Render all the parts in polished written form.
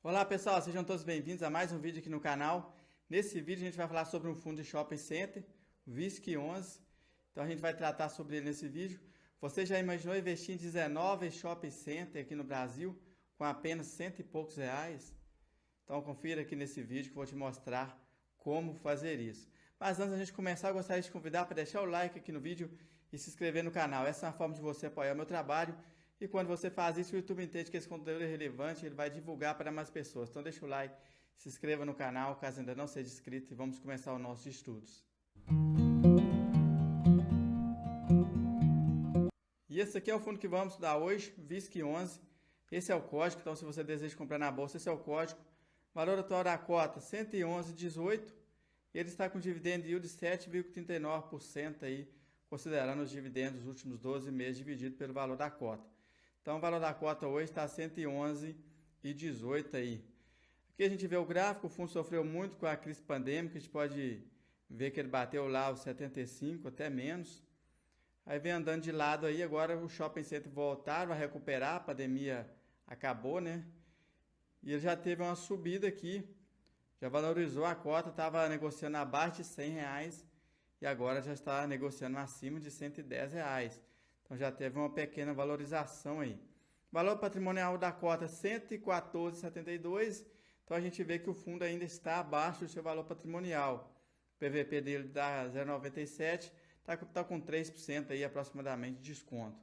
Olá pessoal, sejam todos bem-vindos a mais um vídeo aqui no canal. Nesse vídeo a gente vai falar sobre um fundo de shopping center, o VISC11. Então a gente vai tratar sobre ele nesse vídeo. Você já imaginou investir em 19 shopping center aqui no Brasil com apenas cento e poucos reais? Então confira aqui nesse vídeo que eu vou te mostrar como fazer isso. Mas antes da gente começar, eu gostaria de te convidar para deixar o like aqui no vídeo e se inscrever no canal. Essa é uma forma de você apoiar o meu trabalho. E quando você faz isso, o YouTube entende que esse conteúdo é relevante, ele vai divulgar para mais pessoas. Então deixa o like, se inscreva no canal, caso ainda não seja inscrito, e vamos começar os nossos estudos. E esse aqui é o fundo que vamos estudar hoje, VISC11. Esse é o código, então se você deseja comprar na bolsa, esse é o código. Valor atual da cota, R$ 111,18. Ele está com dividendo yield de 7,39% aí, considerando os dividendos dos últimos 12 meses dividido pelo valor da cota. Então, o valor da cota hoje está 111,18 aí. Aqui a gente vê o gráfico, o fundo sofreu muito com a crise pandêmica, a gente pode ver que ele bateu lá os 75, até menos. Aí vem andando de lado aí, agora o shopping center voltaram a recuperar, a pandemia acabou, né? E ele já teve uma subida aqui, já valorizou a cota, estava negociando abaixo de R$100 e agora já está negociando acima de R$110. Então já teve uma pequena valorização aí. Valor patrimonial da cota 114,72. Então a gente vê que o fundo ainda está abaixo do seu valor patrimonial. O PVP dele dá 0,97, está com 3% aí aproximadamente de desconto.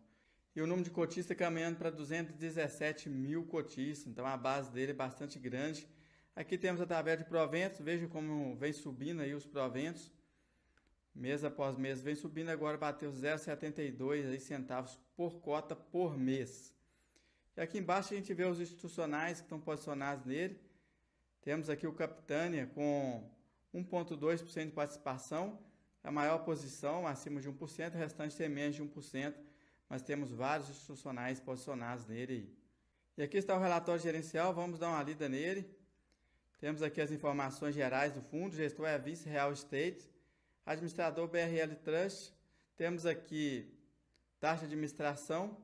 E o número de cotistas caminhando para 217 mil cotistas, então a base dele é bastante grande. Aqui temos a tabela de proventos, veja como vem subindo aí os proventos. Mês após mês vem subindo, agora bateu 0,72 centavos por cota por mês. E aqui embaixo a gente vê os institucionais que estão posicionados nele. Temos aqui o Capitânia com 1,2% de participação, a maior posição, acima de 1%, o restante tem menos de 1%, mas temos vários institucionais posicionados nele aí. E aqui está o relatório gerencial, vamos dar uma lida nele. Temos aqui as informações gerais do fundo, gestor é Vice Real Estate, administrador BRL Trust. Temos aqui taxa de administração,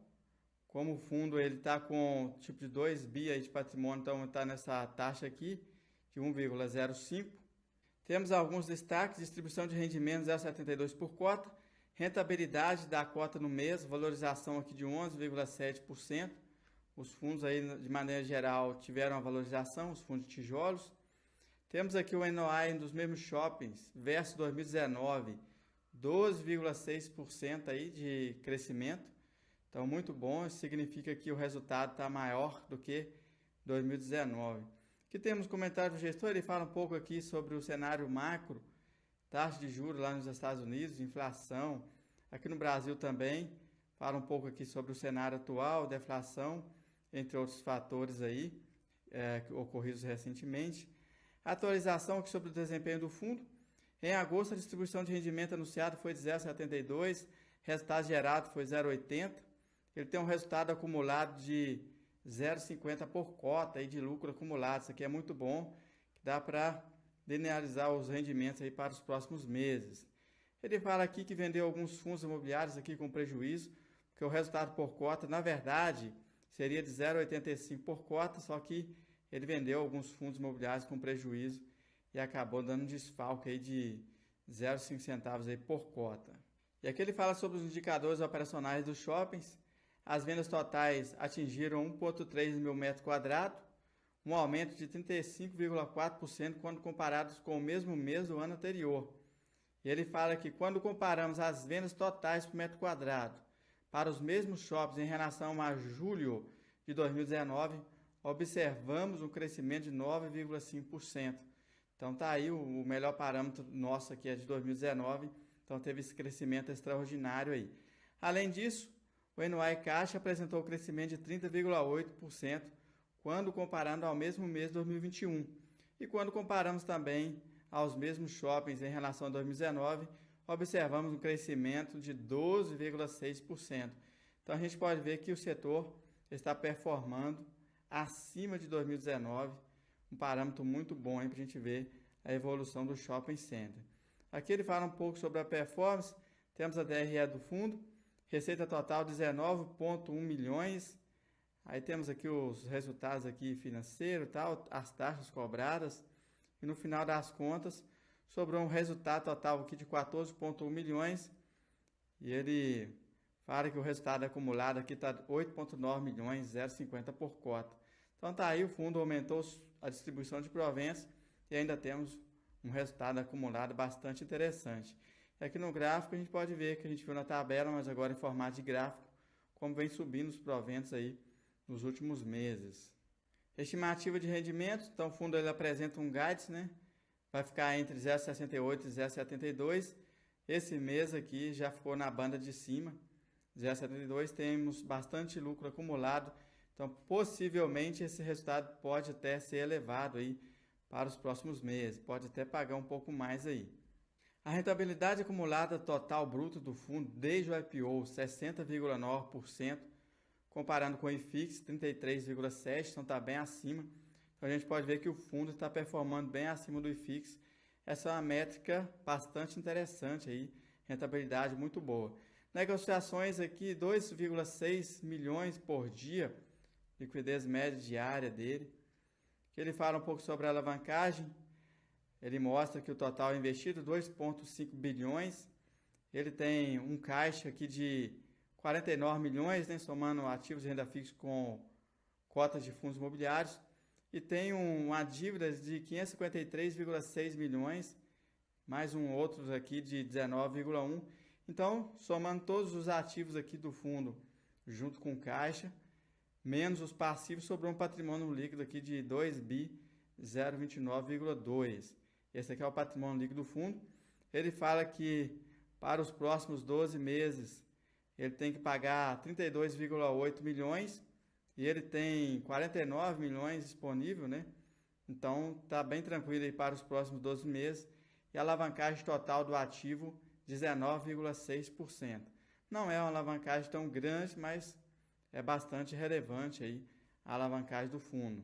como o fundo ele está com tipo de 2 bi aí de patrimônio, então está nessa taxa aqui de 1,05. Temos alguns destaques: distribuição de rendimentos 0,72 por cota, rentabilidade da cota no mês, valorização aqui de 11,7%. Os fundos aí de maneira geral tiveram a valorização, os fundos de tijolos. Temos aqui o NOI dos mesmos shoppings versus 2019, 12,6% aí de crescimento. Então, muito bom, isso significa que o resultado está maior do que 2019. Aqui temos comentário do gestor, ele fala um pouco aqui sobre o cenário macro, taxa de juros lá nos Estados Unidos, inflação. Aqui no Brasil também, fala um pouco aqui sobre o cenário atual, deflação, entre outros fatores aí, ocorridos recentemente. Atualização aqui sobre o desempenho do fundo. Em agosto, a distribuição de rendimento anunciado foi de 0,72, resultado gerado foi 0,80. Ele tem um resultado acumulado de 0,50 por cota aí de lucro acumulado. Isso aqui é muito bom, dá para linearizar os rendimentos aí para os próximos meses. Ele fala aqui que vendeu alguns fundos imobiliários aqui com prejuízo, porque o resultado por cota, na verdade, seria de 0,85 por cota, só que ele vendeu alguns fundos imobiliários com prejuízo e acabou dando um desfalque aí de 0,5 centavos aí por cota. E aqui ele fala sobre os indicadores operacionais dos shoppings. As vendas totais atingiram 1,3 mil metros quadrados, um aumento de 35,4% quando comparados com o mesmo mês do ano anterior. E ele fala que quando comparamos as vendas totais por metro quadrado para os mesmos shoppings em relação a julho de 2019, observamos um crescimento de 9,5%. Então tá aí o melhor parâmetro nosso aqui é de 2019, então teve esse crescimento extraordinário aí. Além disso, o NOI Caixa apresentou um crescimento de 30,8% quando comparando ao mesmo mês de 2021. E quando comparamos também aos mesmos shoppings em relação a 2019, observamos um crescimento de 12,6%. Então a gente pode ver que o setor está performando acima de 2019, um parâmetro muito bom para a gente ver a evolução do shopping center. Aqui ele fala um pouco sobre a performance, temos a DRE do fundo, receita total 19,1 milhões, Aí temos aqui os resultados aqui financeiros, tal, as taxas cobradas. E no final das contas, sobrou um resultado total aqui de 14,1 milhões. E ele fala que o resultado acumulado aqui está 8,9 milhões, 0,50 por cota. Então tá aí, o fundo aumentou a distribuição de proventos e ainda temos um resultado acumulado bastante interessante. E aqui no gráfico a gente pode ver que a gente viu na tabela, mas agora em formato de gráfico, como vem subindo os proventos aí nos últimos meses. Estimativa de rendimento, então o fundo ele apresenta um guidance, né? Vai ficar entre 0,68 e 0,72. Esse mês aqui já ficou na banda de cima, 0,72, temos bastante lucro acumulado, então possivelmente esse resultado pode até ser elevado aí para os próximos meses, pode até pagar um pouco mais aí. A rentabilidade acumulada total bruto do fundo desde o IPO, 60,9%, comparando com o IFIX, 33,7%, então está bem acima. Então a gente pode ver que o fundo está performando bem acima do IFIX. Essa é uma métrica bastante interessante aí, rentabilidade muito boa. Negociações aqui, 2,6 milhões por dia, liquidez média diária dele. Ele fala um pouco sobre a alavancagem. Ele mostra que o total investido, 2,5 bilhões. Ele tem um caixa aqui de 49 milhões, né, somando ativos de renda fixa com cotas de fundos imobiliários. E tem uma dívida de 553,6 milhões, mais um outros aqui de 19,1. Então, somando todos os ativos aqui do fundo, junto com caixa, menos os passivos, sobrou um patrimônio líquido aqui de 2 bi 029,2. Esse aqui é o patrimônio líquido do fundo. Ele fala que para os próximos 12 meses ele tem que pagar 32,8 milhões e ele tem 49 milhões disponível, né? Então tá bem tranquilo aí para os próximos 12 meses. E a alavancagem total do ativo 19,6%. Não é uma alavancagem tão grande, mas é bastante relevante aí a alavancagem do fundo.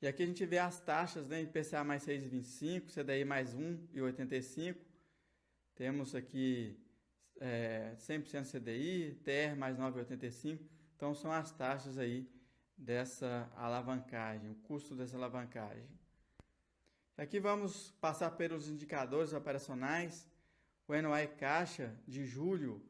E aqui a gente vê as taxas, né? IPCA mais 6,25, CDI mais 1,85. Temos aqui 100% CDI, TR mais 9,85. Então são as taxas aí dessa alavancagem, o custo dessa alavancagem. Aqui vamos passar pelos indicadores operacionais. O NOI caixa de julho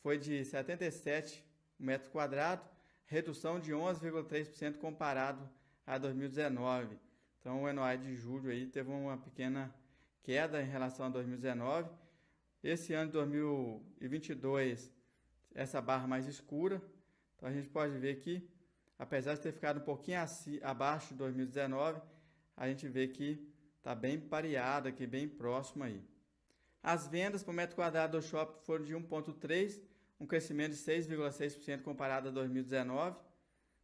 foi de 77 metro quadrado, redução de 11,3% comparado a 2019. Então o NOI de julho aí teve uma pequena queda em relação a 2019. Esse ano de 2022, essa barra mais escura. Então a gente pode ver que, apesar de ter ficado um pouquinho abaixo de 2019, a gente vê que está bem pareado aqui, bem próximo aí. As vendas por metro quadrado do shopping foram de 1,3, um crescimento de 6,6% comparado a 2019.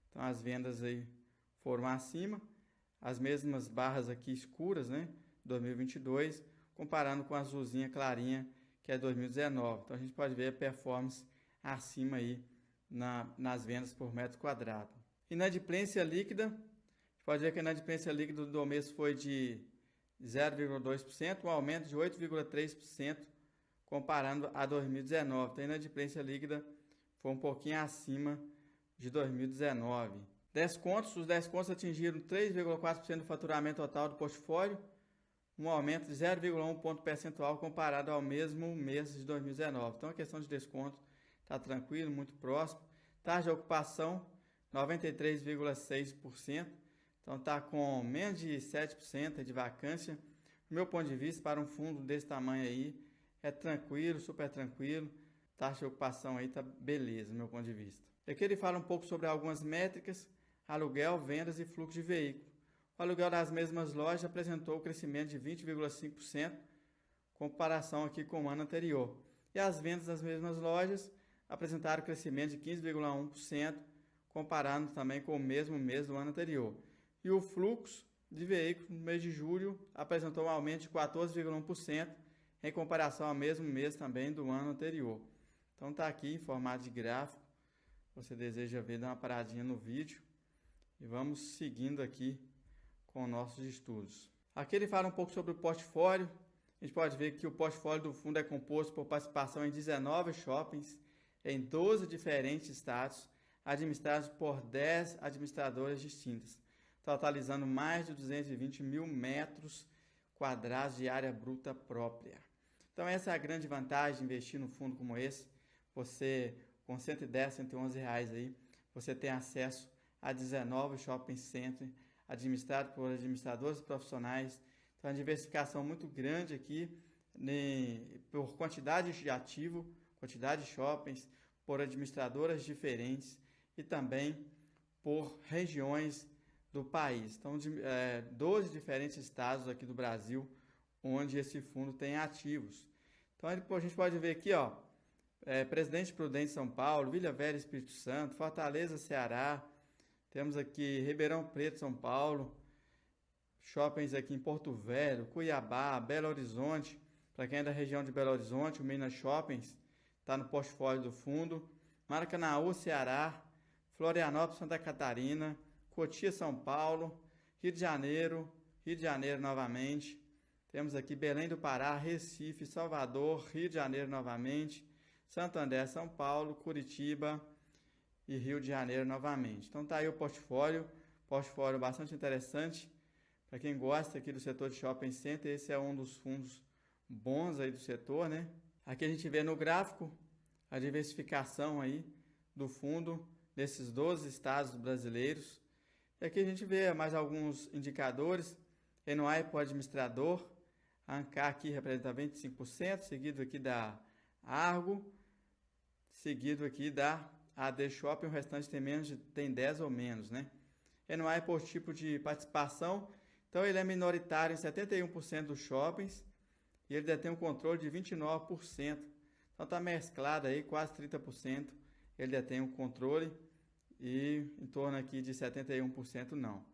Então as vendas aí foram acima. As mesmas barras aqui escuras, né? 2022, comparando com a azulzinha clarinha, que é 2019. Então a gente pode ver a performance acima aí nas vendas por metro quadrado. Inadimplência líquida, a gente pode ver que a inadimplência líquida do mês foi de 0,2%, um aumento de 8,3% comparando a 2019. Então a inadimplência líquida foi um pouquinho acima de 2019. Os descontos atingiram 3,4% do faturamento total do portfólio, um aumento de 0,1 ponto percentual comparado ao mesmo mês de 2019. Então a questão de desconto está tranquilo, muito próximo. Taxa de ocupação, 93,6%. Então está com menos de 7% de vacância. Do meu ponto de vista, para um fundo desse tamanho aí, é tranquilo, super tranquilo. Taxa de ocupação aí está beleza, do meu ponto de vista. Aqui ele fala um pouco sobre algumas métricas: aluguel, vendas e fluxo de veículo. O aluguel das mesmas lojas apresentou um crescimento de 20,5%, comparação aqui com o ano anterior. E as vendas das mesmas lojas apresentaram crescimento de 15,1%, comparando também com o mesmo mês do ano anterior. E o fluxo de veículos no mês de julho apresentou um aumento de 14,1% em comparação ao mesmo mês também do ano anterior. Então está aqui em formato de gráfico. Se você deseja ver, dá uma paradinha no vídeo e vamos seguindo aqui com nossos estudos. Aqui ele fala um pouco sobre o portfólio. A gente pode ver que o portfólio do fundo é composto por participação em 19 shoppings em 12 diferentes estados. administrados por 10 administradoras distintas, totalizando mais de 220 mil metros quadrados de área bruta própria. Então essa é a grande vantagem de investir num fundo como esse. Você, com 110, 111 reais aí, você tem acesso a 19 shopping centers administrados por administradores profissionais. Então, uma diversificação muito grande aqui, por quantidade de ativo, quantidade de shoppings, por administradoras diferentes e também por regiões do país. Então, 12 diferentes estados aqui do Brasil, onde esse fundo tem ativos. Então, a gente pode ver aqui, ó, Presidente Prudente, São Paulo, Vila Velha, Espírito Santo, Fortaleza, Ceará, temos aqui Ribeirão Preto, São Paulo, shoppings aqui em Porto Velho, Cuiabá, Belo Horizonte. Para quem é da região de Belo Horizonte, o Minas Shoppings está no portfólio do fundo. Maracanaú, Ceará, Florianópolis, Santa Catarina, Cotia, São Paulo, Rio de Janeiro novamente. Temos aqui Belém do Pará, Recife, Salvador, Rio de Janeiro novamente, Santo André, São Paulo, Curitiba e Rio de Janeiro novamente. Então tá aí o portfólio bastante interessante. Para quem gosta aqui do setor de shopping center, esse é um dos fundos bons aí do setor, né? Aqui a gente vê no gráfico a diversificação aí do fundo desses 12 estados brasileiros. E aqui a gente vê mais alguns indicadores. NOI por administrador, a Ancar aqui representa 25%, seguido aqui da Argo, seguido aqui da AD Shopping, o restante tem 10 ou menos, né? NOI por tipo de participação, então ele é minoritário em 71% dos shoppings e ele detém um controle de 29%. Então está mesclado aí, quase 30%, ele detém um controle e em torno aqui de 71% não.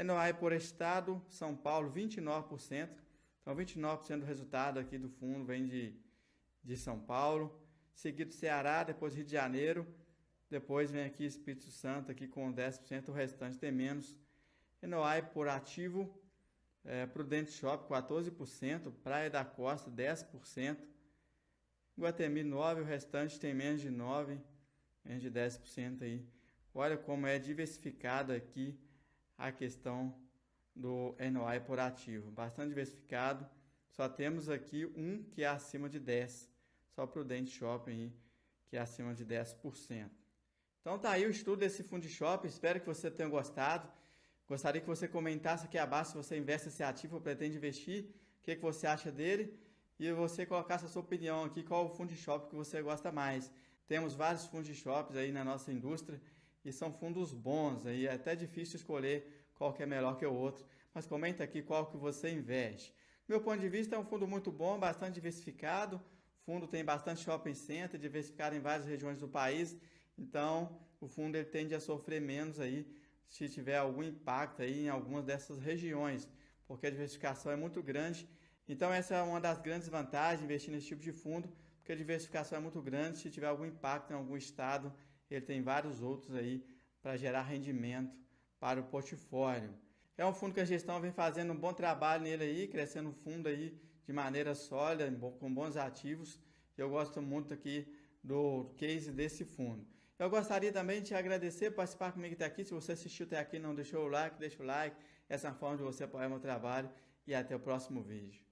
NOI por estado, São Paulo 29%, então 29% do resultado aqui do fundo vem de São Paulo, seguido Ceará, depois Rio de Janeiro, depois vem aqui Espírito Santo aqui com 10%, o restante tem menos. NOI por ativo, Prudente Shopping 14%, Praia da Costa 10%, Guatemi 9%, o restante tem menos de 9%, menos de 10% aí. Olha como é diversificado aqui a questão do NOI por ativo, bastante diversificado. Só temos aqui um que é acima de 10%, só o Prudente Shopping aí, que é acima de 10%. Então tá aí o estudo desse fundo de shopping, espero que você tenha gostado. Gostaria que você comentasse aqui abaixo se você investe esse ativo ou pretende investir, o que você acha dele, e você colocasse a sua opinião aqui, qual o fundo de shopping que você gosta mais. Temos vários fundos de shoppings aí na nossa indústria, e são fundos bons, aí é até difícil escolher qual que é melhor que o outro, mas comenta aqui qual que você investe. Do meu ponto de vista é um fundo muito bom, bastante diversificado, o fundo tem bastante shopping center, diversificado em várias regiões do país, então o fundo ele tende a sofrer menos aí, se tiver algum impacto aí em algumas dessas regiões, porque a diversificação é muito grande. Então essa é uma das grandes vantagens de investir nesse tipo de fundo, porque a diversificação é muito grande, se tiver algum impacto em algum estado, ele tem vários outros aí para gerar rendimento para o portfólio. É um fundo que a gestão vem fazendo um bom trabalho nele aí, crescendo o fundo aí de maneira sólida, com bons ativos. Eu gosto muito aqui do case desse fundo. Eu gostaria também de te agradecer por participar comigo até aqui. Se você assistiu até aqui e não deixou o like, deixa o like. Essa é a forma de você apoiar meu trabalho. E até o próximo vídeo.